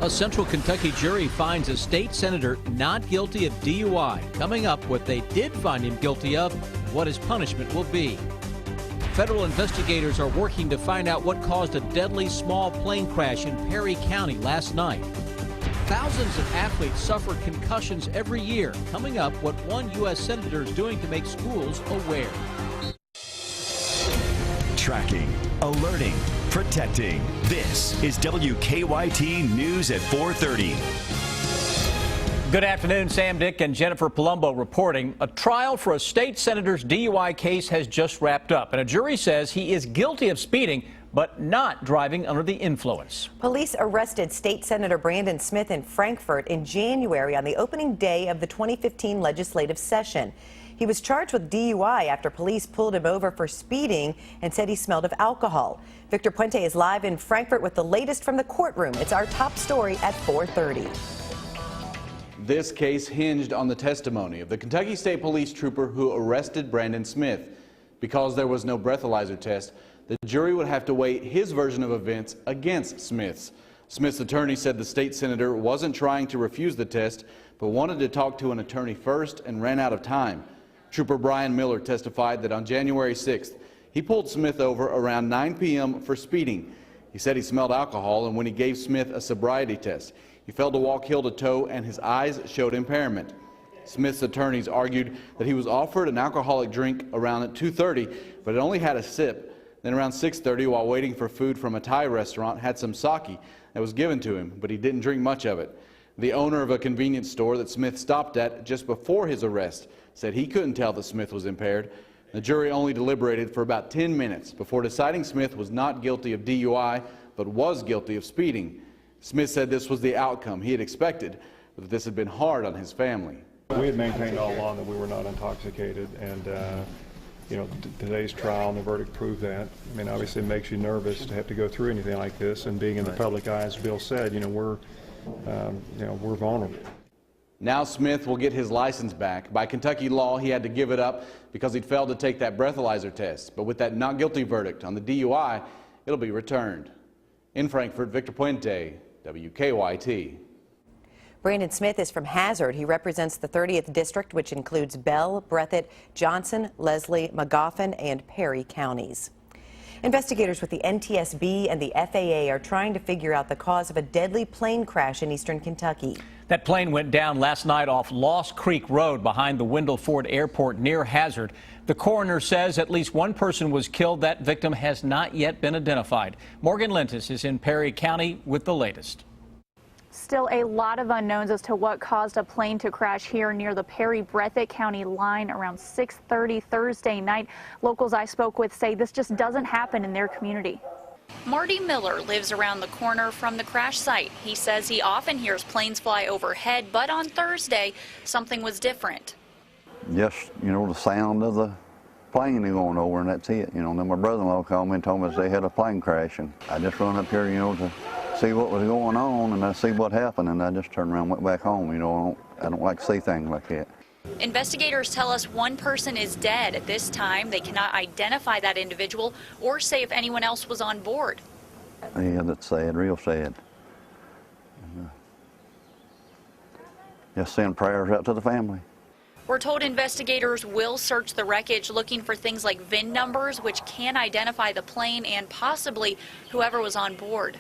A Central Kentucky jury finds a state senator not guilty of DUI. Coming up, what they did find him guilty of and what his punishment will be. Federal investigators are working to find out what caused a deadly small plane crash in Perry County last night. Thousands of athletes suffer concussions every year. Coming up, what one U.S. senator is doing to make schools aware. Tracking, alerting, protecting. This is WKYT News at 4:30. Good afternoon. Sam, Dick, and Jennifer Palumbo reporting. A trial for a state senator's DUI case has just wrapped up, and a jury says he is guilty of speeding, but not driving under the influence. Police arrested State Senator Brandon Smith in Frankfort in January on the opening day of the 2015 legislative session. He was charged with DUI after police pulled him over for speeding and said he smelled of alcohol. Victor Puente is live in Frankfort with the latest from the courtroom. It's our top story at 4:30. This case hinged on the testimony of the Kentucky State Police trooper who arrested Brandon Smith. Because there was no breathalyzer test, the jury would have to weigh his version of events against Smith's. Smith's attorney said the state senator wasn't trying to refuse the test, but wanted to talk to an attorney first and ran out of time. Trooper Brian Miller testified that on January 6th, he pulled Smith over around 9 p.m. for speeding. He said he smelled alcohol, and when he gave Smith a sobriety test, he failed to walk heel to toe and his eyes showed impairment. Smith's attorneys argued that he was offered an alcoholic drink around at 2:30, but had only had a sip. Then around 6:30, while waiting for food from a Thai restaurant, had some sake that was given to him, but he didn't drink much of it. The owner of a convenience store that Smith stopped at just before his arrest said he couldn't tell that Smith was impaired. The jury only deliberated for about 10 minutes before deciding Smith was not guilty of DUI, but was guilty of speeding. Smith said this was the outcome he had expected, but that this had been hard on his family. We had maintained all along that we were not intoxicated, and you know, today's trial and the verdict proved that. I mean, obviously it makes you nervous to have to go through anything like this, and being in the public eye, as Bill said, we're vulnerable. Now Smith will get his license back. By Kentucky law, he had to give it up because he'd failed to take that breathalyzer test. But with that not guilty verdict on the DUI, it'll be returned. In Frankfort, Victor Puente, WKYT. Brandon Smith is from Hazard. He represents the 30th District, which includes Bell, Breathitt, Johnson, Leslie, Magoffin, and Perry counties. Investigators with the NTSB and the FAA are trying to figure out the cause of a deadly plane crash in eastern Kentucky. That plane went down last night off Lost Creek Road behind the Wendell Ford Airport near Hazard. The coroner says at least one person was killed. That victim has not yet been identified. Morgan Lentis is in Perry County with the latest. Still a lot of unknowns as to what caused a plane to crash here near the Perry-Breathitt County line around 6:30 Thursday night. Locals I spoke with say this just doesn't happen in their community. Marty Miller lives around the corner from the crash site. He says he often hears planes fly overhead, but on Thursday, something was different. Just, the sound of the plane going over, and that's it. Then my brother-in-law called me and told me they had a plane crash, and I just run up here, to see what was going on, and I see what happened, and I just turned around and went back home. I don't like to see things like that. Investigators tell us one person is dead. At this time, they cannot identify that individual or say if anyone else was on board. Yeah, that's sad, real sad. Just send prayers out to the family. We're told investigators will search the wreckage looking for things like VIN numbers, which can identify the plane and possibly whoever was on board.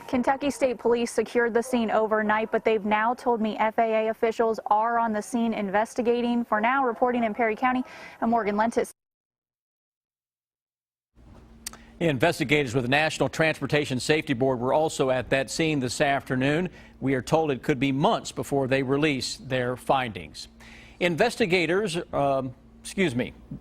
Kentucky State Police secured the scene overnight, but they've now told me FAA officials are on the scene investigating. For now, reporting in Perry County, I'm Morgan Lentis. Investigators with the National Transportation Safety Board were also at that scene this afternoon. We are told it could be months before they release their findings. Investigators,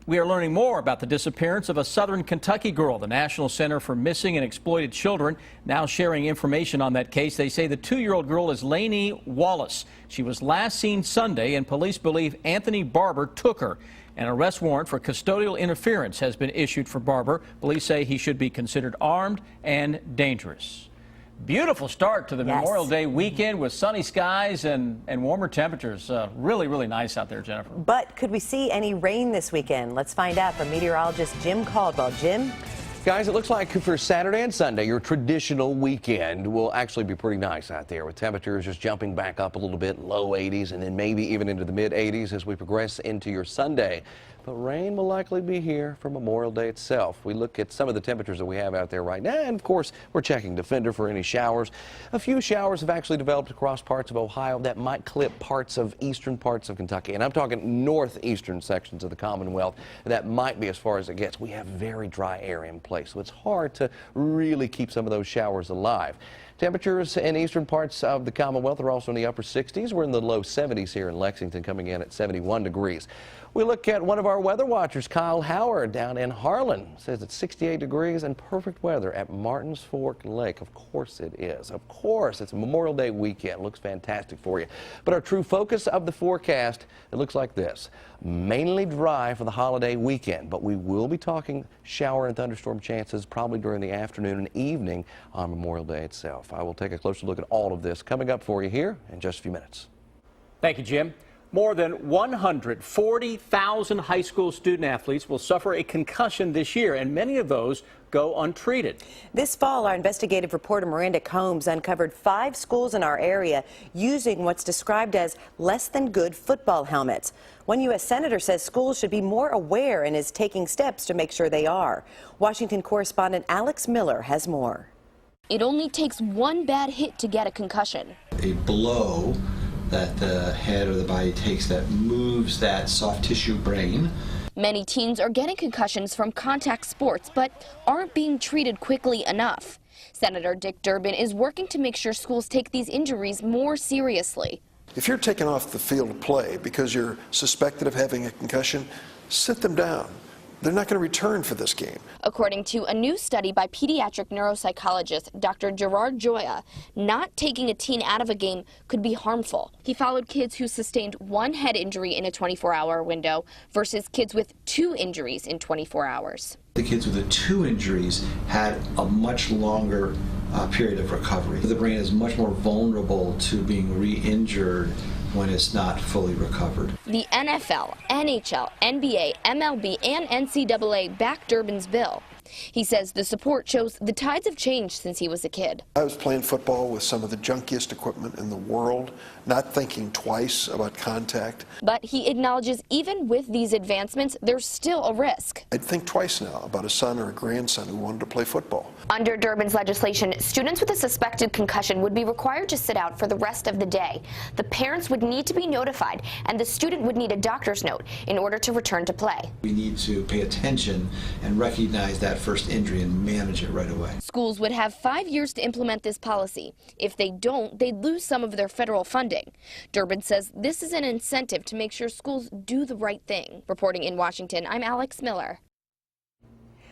we are learning more about the disappearance of a southern Kentucky girl. The National Center for Missing and Exploited Children now sharing information on that case. They say the 2-year-old girl is Lainey Wallace. She was last seen Sunday, and police believe Anthony Barber took her. An arrest warrant for custodial interference has been issued for Barber. Police say he should be considered armed and dangerous. Beautiful start to the Memorial Day weekend with sunny skies and warmer temperatures. Really, really nice out there, Jennifer. But could we see any rain this weekend? Let's find out from meteorologist Jim Caldwell. Jim? Guys, it looks like for Saturday and Sunday, your traditional weekend will actually be pretty nice out there with temperatures just jumping back up a little bit, low 80s, and then maybe even into the mid 80s as we progress into your Sunday. But rain will likely be here for Memorial Day itself. We look at some of the temperatures that we have out there right now, and of course, we're checking Defender for any showers. A few showers have actually developed across parts of Ohio that might clip parts of eastern parts of Kentucky. And I'm talking northeastern sections of the Commonwealth. That might be as far as it gets. We have very dry air in place, so it's hard to really keep some of those showers alive. Temperatures in eastern parts of the Commonwealth are also in the upper 60s. We're in the low 70s here in Lexington, coming in at 71 degrees. We look at one of our weather watchers, Kyle Howard, down in Harlan. Says it's 68 degrees and perfect weather at Martins Fork Lake. Of course it is. Of course, it's a Memorial Day weekend. Looks fantastic for you. But our true focus of the forecast, it looks like this. Mainly dry for the holiday weekend, but we will be talking shower and thunderstorm chances probably during the afternoon and evening on Memorial Day itself. I will take a closer look at all of this coming up for you here in just a few minutes. Thank you, Jim. More than 140,000 high school student athletes will suffer a concussion this year, and many of those go untreated. This fall, our investigative reporter Miranda Combs uncovered 5 schools in our area using what's described as less than good football helmets. One U.S. Senator says schools should be more aware and is taking steps to make sure they are. Washington correspondent Alex Miller has more. It only takes one bad hit to get a concussion. A blow that the head or the body takes that moves that soft tissue brain. Many teens are getting concussions from contact sports, but aren't being treated quickly enough. Senator Dick Durbin is working to make sure schools take these injuries more seriously. If you're taken off the field of play because you're suspected of having a concussion, sit them down. They're not going to return for this game. According to a new study by pediatric neuropsychologist Dr. Gerard Joya, not taking a teen out of a game could be harmful. He followed kids who sustained 1 head injury in a 24-hour window versus kids with 2 injuries in 24 hours. The kids with the 2 injuries had a much longer period of recovery. The brain is much more vulnerable to being re-injured when it's not fully recovered. The NFL, NHL, NBA, MLB, and NCAA backed Durbin's bill. He says the support shows the tides have changed since he was a kid. I was playing football with some of the junkiest equipment in the world, not thinking twice about contact. But he acknowledges even with these advancements, there's still a risk. I'd think twice now about a son or a grandson who wanted to play football. Under Durbin's legislation, students with a suspected concussion would be required to sit out for the rest of the day. The parents would need to be notified, and the student would need a doctor's note in order to return to play. We need to pay attention and recognize that first injury and manage it right away. Schools would have 5 years to implement this policy. If they don't, they'd lose some of their federal funding. Durbin says this is an incentive to make sure schools do the right thing. Reporting in Washington, I'm Alex Miller.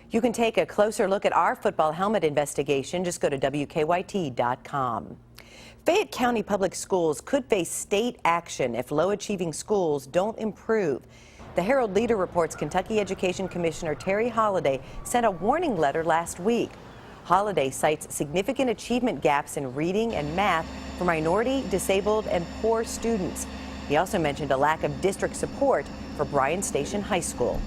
You can take a closer look at our football helmet investigation. Just go to WKYT.com. Fayette County Public Schools could face state action if low-achieving schools don't improve. The Herald Leader reports Kentucky Education Commissioner Terry Holliday sent a warning letter last week. Holliday cites significant achievement gaps in reading and math for minority, disabled, and poor students. He also mentioned a lack of district support for Bryan Station High School.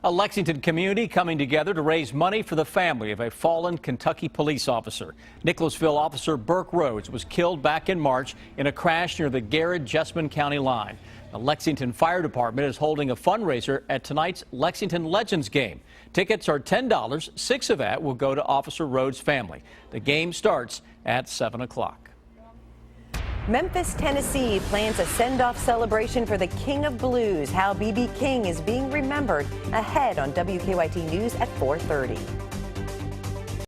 A Lexington community coming together to raise money for the family of a fallen Kentucky police officer. Nicholasville officer Burke Rhodes was killed back in March in a crash near the Garrett-Jessamine County line. The Lexington Fire Department is holding a fundraiser at tonight's Lexington Legends game. Tickets are $10. 6 of that will go to Officer Rhodes' family. The game starts at 7 o'clock. Memphis, Tennessee plans a send-off celebration for the King of Blues. How B.B. King is being remembered ahead on WKYT News at 4:30.